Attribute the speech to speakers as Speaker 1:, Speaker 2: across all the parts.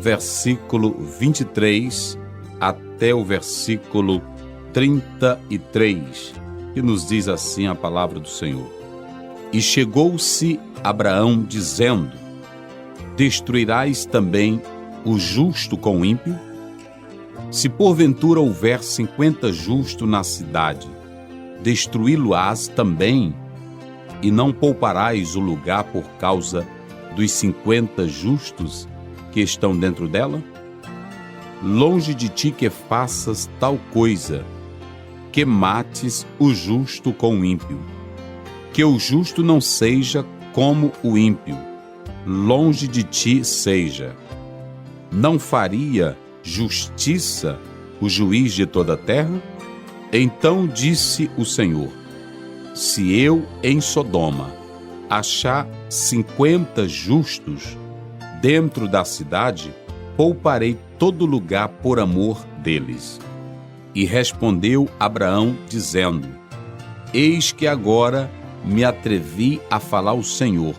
Speaker 1: versículo 23 até o versículo 33, que nos diz assim a palavra do Senhor. E chegou-se Abraão dizendo: destruirás também o justo com o ímpio? Se porventura houver 50 justos na cidade, destruí-lo-ás também, e não pouparás o lugar por causa dos 50 justos que estão dentro dela? Longe de ti que faças tal coisa, que mates o justo com o ímpio. Que o justo não seja como o ímpio, longe de ti seja. Não faria justiça o juiz de toda a terra? Então disse o Senhor: se eu em Sodoma achar 50 justos dentro da cidade, pouparei todo lugar por amor deles. E respondeu Abraão, dizendo: eis que agora me atrevi a falar ao Senhor,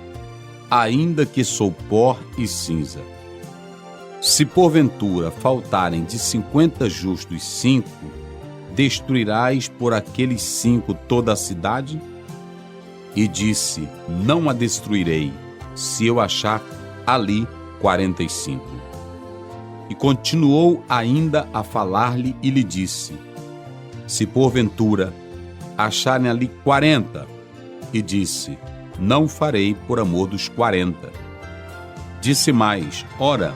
Speaker 1: ainda que sou pó e cinza. Se porventura faltarem de 50 justos 5, destruirás por aqueles 5 toda a cidade? E disse: não a destruirei, se eu achar ali 45. E continuou ainda a falar-lhe e lhe disse: se porventura acharem ali 40, e disse: não farei por amor dos 40. Disse mais: ora,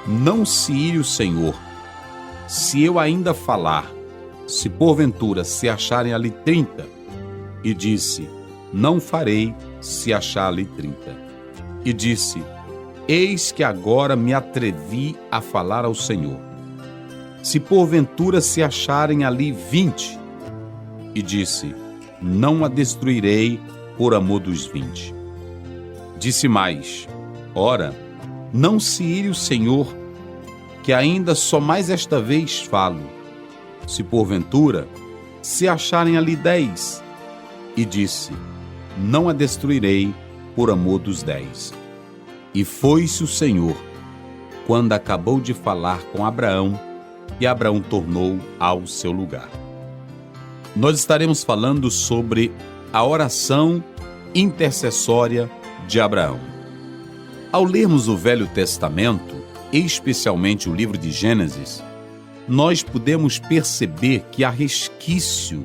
Speaker 1: não se ire o Senhor, se eu ainda falar, se porventura se acharem ali 30, e disse: não farei se achar ali 30. E disse: eis que agora me atrevi a falar ao Senhor. Se porventura se acharem ali 20, e disse: não a destruirei por amor dos 20. Disse mais: ora, não se ire o Senhor, que ainda só mais esta vez falo. Se porventura se acharem ali 10, e disse: não a destruirei por amor dos 10. E foi-se o Senhor, quando acabou de falar com Abraão, e Abraão tornou ao seu lugar. Nós estaremos falando sobre a oração intercessória de Abraão. Ao lermos o Velho Testamento, especialmente o livro de Gênesis, nós podemos perceber que há resquício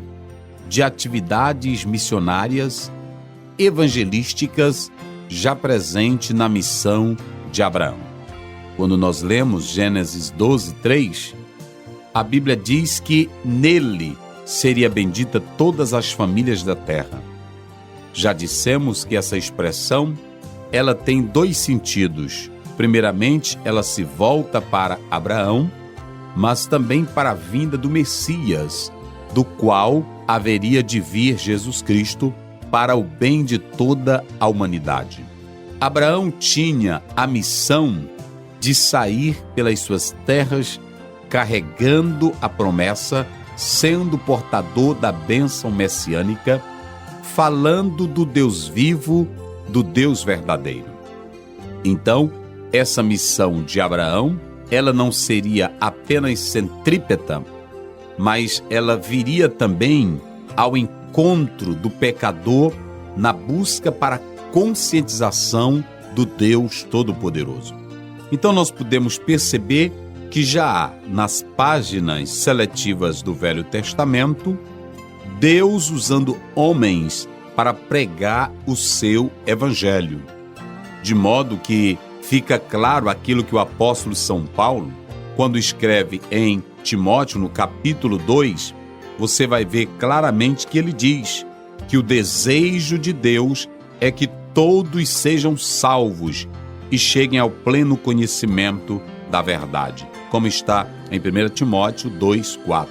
Speaker 1: de atividades missionárias, evangelísticas, já presente na missão de Abraão. Quando nós lemos Gênesis 12:3, a Bíblia diz que nele seria bendita todas as famílias da terra. Já dissemos que essa expressão, ela tem 2 sentidos. Primeiramente, ela se volta para Abraão, mas também para a vinda do Messias, do qual haveria de vir Jesus Cristo para o bem de toda a humanidade. Abraão tinha a missão de sair pelas suas terras carregando a promessa, sendo portador da bênção messiânica, falando do Deus vivo, do Deus verdadeiro. Então, essa missão de Abraão, ela não seria apenas centrípeta, mas ela viria também ao encontro do pecador na busca para conscientização do Deus Todo-Poderoso. Então nós podemos perceber que já há nas páginas seletivas do Velho Testamento Deus usando homens para pregar o seu evangelho, de modo que fica claro aquilo que o apóstolo São Paulo, quando escreve em Timóteo, no capítulo 2, você vai ver claramente que ele diz que o desejo de Deus é que todos sejam salvos e cheguem ao pleno conhecimento da verdade, como está em 1 Timóteo 2:4.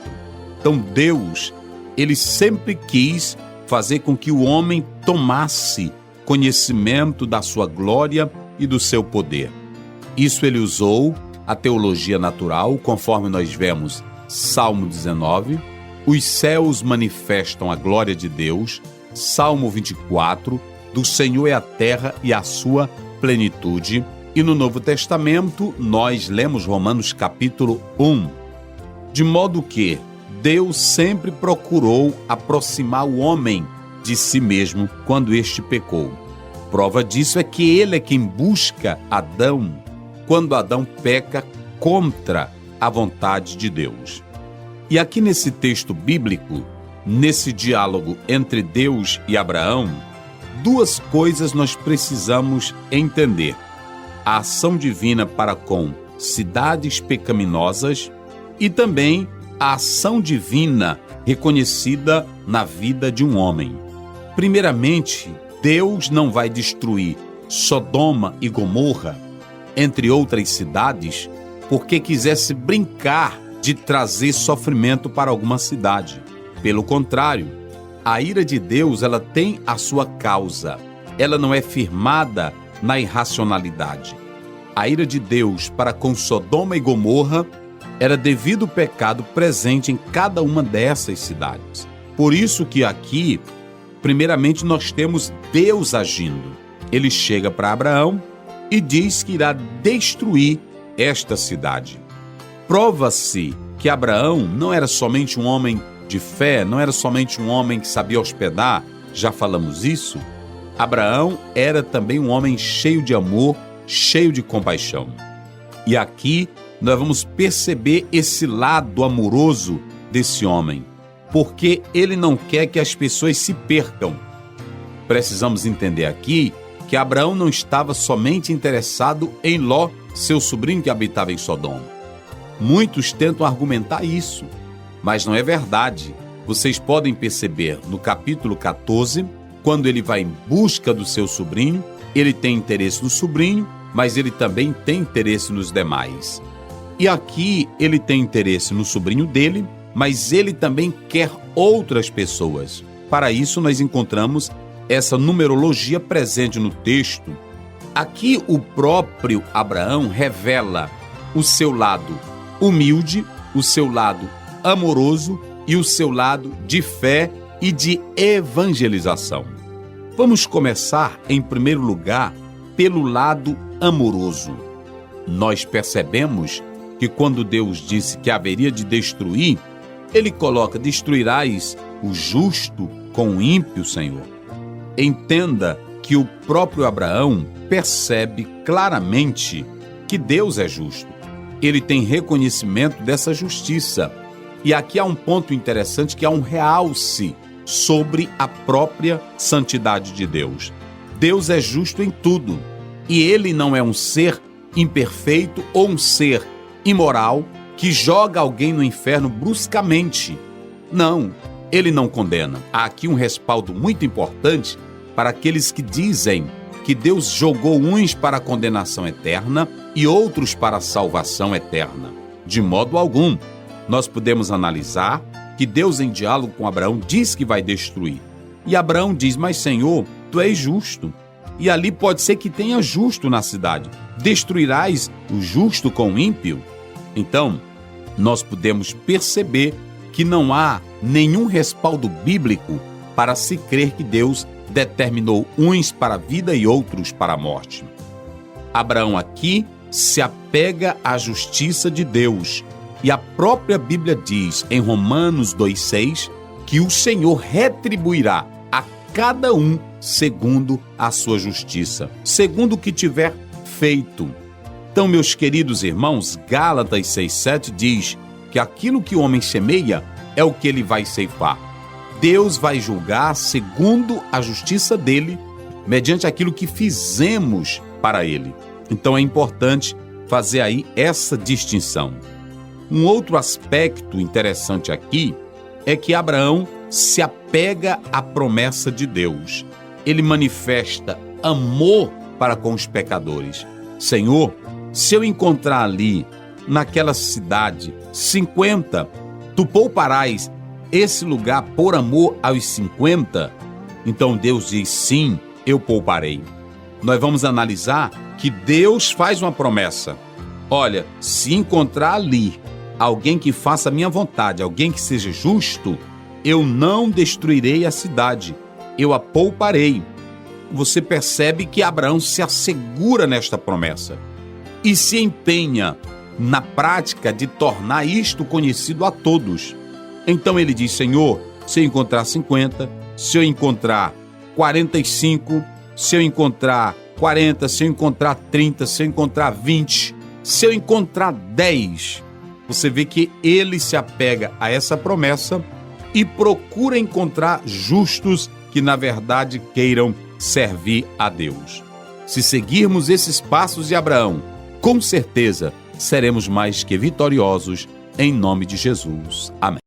Speaker 1: Então Deus, ele sempre quis fazer com que o homem tomasse conhecimento da sua glória e do seu poder. Isso ele usou a teologia natural, conforme nós vemos Salmo 19, os céus manifestam a glória de Deus, Salmo 24, do Senhor é a terra e a sua plenitude, E no Novo Testamento, nós lemos Romanos capítulo 1. De modo que Deus sempre procurou aproximar o homem de si mesmo quando este pecou. Prova disso é que ele é quem busca Adão quando Adão peca contra a vontade de Deus. E aqui nesse texto bíblico, nesse diálogo entre Deus e Abraão, duas coisas nós precisamos entender: a ação divina para com cidades pecaminosas e também a ação divina reconhecida na vida de um homem. Primeiramente, Deus não vai destruir Sodoma e Gomorra, entre outras cidades, porque quisesse brincar de trazer sofrimento para alguma cidade. Pelo contrário, a ira de Deus, ela tem a sua causa. Ela não é firmada na irracionalidade. A ira de Deus para com Sodoma e Gomorra era devido ao pecado presente em cada uma dessas cidades. Por isso que aqui, primeiramente, nós temos Deus agindo. Ele chega para Abraão e diz que irá destruir esta cidade. Prova-se que Abraão não era somente um homem de fé, não era somente um homem que sabia hospedar, já falamos isso. Abraão era também um homem cheio de amor, cheio de compaixão. E aqui nós vamos perceber esse lado amoroso desse homem, porque ele não quer que as pessoas se percam. Precisamos entender aqui que Abraão não estava somente interessado em Ló, seu sobrinho que habitava em Sodoma. Muitos tentam argumentar isso, mas não é verdade. Vocês podem perceber no capítulo 14, quando ele vai em busca do seu sobrinho, ele tem interesse no sobrinho, mas ele também tem interesse nos demais. E aqui ele tem interesse no sobrinho dele, mas ele também quer outras pessoas. Para isso nós encontramos essa numerologia presente no texto. Aqui o próprio Abraão revela o seu lado humilde, o seu lado amoroso e o seu lado de fé e de evangelização. Vamos começar, em primeiro lugar, pelo lado amoroso. Nós percebemos que quando Deus disse que haveria de destruir, ele coloca: destruirás o justo com o ímpio, Senhor. Entenda que o próprio Abraão percebe claramente que Deus é justo. Ele tem reconhecimento dessa justiça. E aqui há um ponto interessante, que há um realce sobre a própria santidade de Deus. Deus é justo em tudo. E ele não é um ser imperfeito ou um ser imoral que joga alguém no inferno bruscamente. Não, ele não condena. Há aqui um respaldo muito importante para aqueles que dizem que Deus jogou uns para a condenação eterna e outros para a salvação eterna. De modo algum. Nós podemos analisar que Deus, em diálogo com Abraão, diz que vai destruir. E Abraão diz: mas Senhor, tu és justo. E ali pode ser que tenha justo na cidade. Destruirás o justo com o ímpio? Então, nós podemos perceber que não há nenhum respaldo bíblico para se crer que Deus determinou uns para a vida e outros para a morte. Abraão aqui se apega à justiça de Deus. E a própria Bíblia diz, em Romanos 2,6, que o Senhor retribuirá a cada um segundo a sua justiça, segundo o que tiver feito. Então, meus queridos irmãos, Gálatas 6,7 diz que aquilo que o homem semeia é o que ele vai ceifar. Deus vai julgar segundo a justiça dele, mediante aquilo que fizemos para ele. Então é importante fazer aí essa distinção. Um outro aspecto interessante aqui é que Abraão se apega à promessa de Deus. Ele manifesta amor para com os pecadores. Senhor, se eu encontrar ali, naquela cidade, 50, tu pouparás esse lugar por amor aos 50? Então Deus diz: sim, eu pouparei. Nós vamos analisar que Deus faz uma promessa. Olha, se encontrar ali alguém que faça a minha vontade, alguém que seja justo, eu não destruirei a cidade, eu a pouparei. você percebe que Abraão se assegura nesta promessa e se empenha na prática de tornar isto conhecido a todos. Então ele diz: Senhor, se eu encontrar 50, se eu encontrar 45, se eu encontrar 40, se eu encontrar 30, se eu encontrar 20, se eu encontrar 10, você vê que ele se apega a essa promessa e procura encontrar justos que, na verdade, queiram servir a Deus. Se seguirmos esses passos de Abraão, com certeza seremos mais que vitoriosos, em nome de Jesus. Amém.